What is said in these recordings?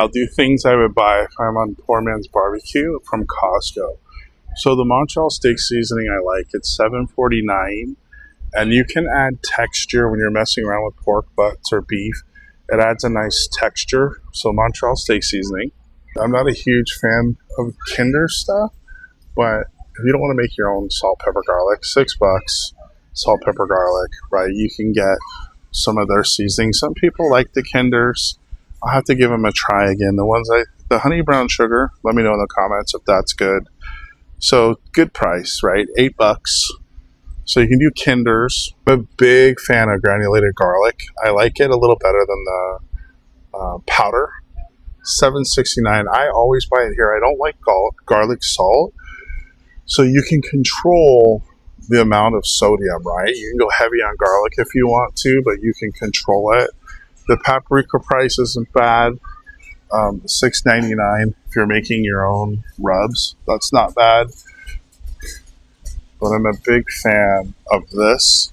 I'll do things I would buy if I'm on Poor Man's Barbecue from Costco. So the Montreal steak seasoning I like, it's $7.49, and you can add texture when you're messing around with pork butts or beef. It adds a nice texture. So Montreal steak seasoning. I'm not a huge fan of Kinder stuff, but if you don't want to make your own salt, pepper, garlic, $6, salt, pepper, garlic, right? You can get some of their seasoning. Some people like the Kinders. I'll have to give them a try again. The honey brown sugar, let me know in the comments if that's good. So good price, right? $8. So you can do Kinders. I'm a big fan of granulated garlic. I like it a little better than the powder. $7.69. I always buy it here. I don't like garlic salt. So you can control the amount of sodium, right? You can go heavy on garlic if you want to, but you can control it. The paprika price isn't bad. $6.99 if you're making your own rubs. That's not bad. But I'm a big fan of this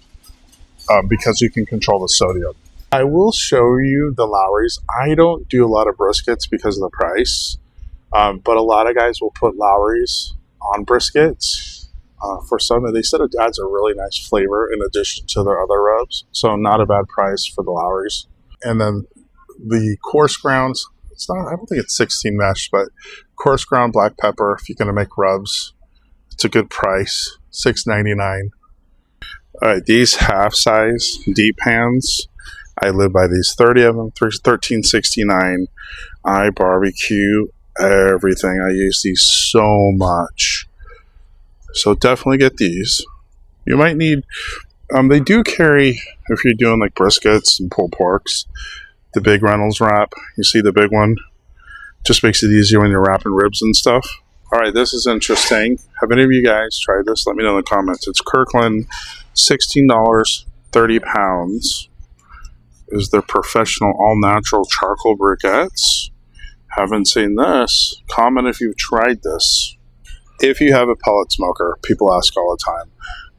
because you can control the sodium. I will show you the Lowry's. I don't do a lot of briskets because of the price, but a lot of guys will put Lowry's on briskets. For some, they said it adds a really nice flavor in addition to their other rubs. So not a bad price for the Lowry's. And then the coarse grounds, I don't think it's 16 mesh, but coarse ground black pepper, if you're going to make rubs, it's a good price, $6.99. All right, these half-size deep pans, I live by these, 30 of them, $13.69. I barbecue everything. I use these so much. So definitely get these. You might need, they do carry, if you're doing like briskets and pulled porks, the big Reynolds wrap. You see the big one? Just makes it easier when you're wrapping ribs and stuff. All right, this is interesting. Have any of you guys tried this? Let me know in the comments. It's Kirkland, $16, 30 pounds. Is their professional all-natural charcoal briquettes. Haven't seen this. Comment if you've tried this. If you have a pellet smoker, people ask all the time,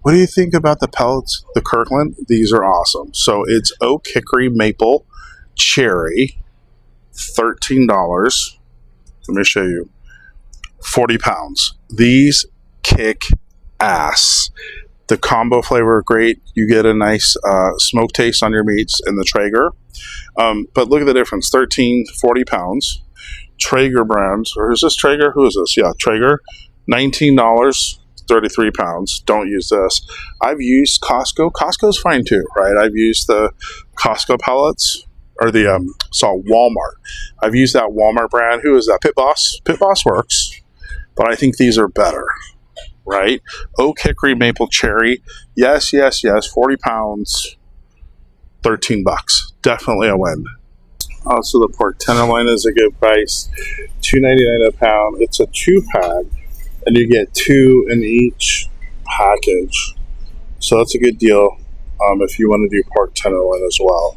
what do you think about the pellets, the Kirkland? These are awesome. So it's oak, hickory, maple, cherry, $13. Let me show you. 40 pounds. These kick ass. The combo flavor, great. You get a nice smoke taste on your meats in the Traeger. But look at the difference. 40 pounds. Traeger brands. Or is this Traeger? Who is this? Yeah, Traeger. $19, 33 pounds. Don't use this. I've used Costco. Costco's fine too, right? I've used the Costco pellets or the Walmart. I've used that Walmart brand. Who is that? Pit Boss. Pit Boss works, but I think these are better, right? Oak, hickory, maple, cherry. Yes, 40 pounds, $13. Definitely a win. Also, the pork tenderloin is a good price, $2.99 a pound. It's a 2-pack. And you get 2 in each package. So that's a good deal if you want to do pork tenderloin as well.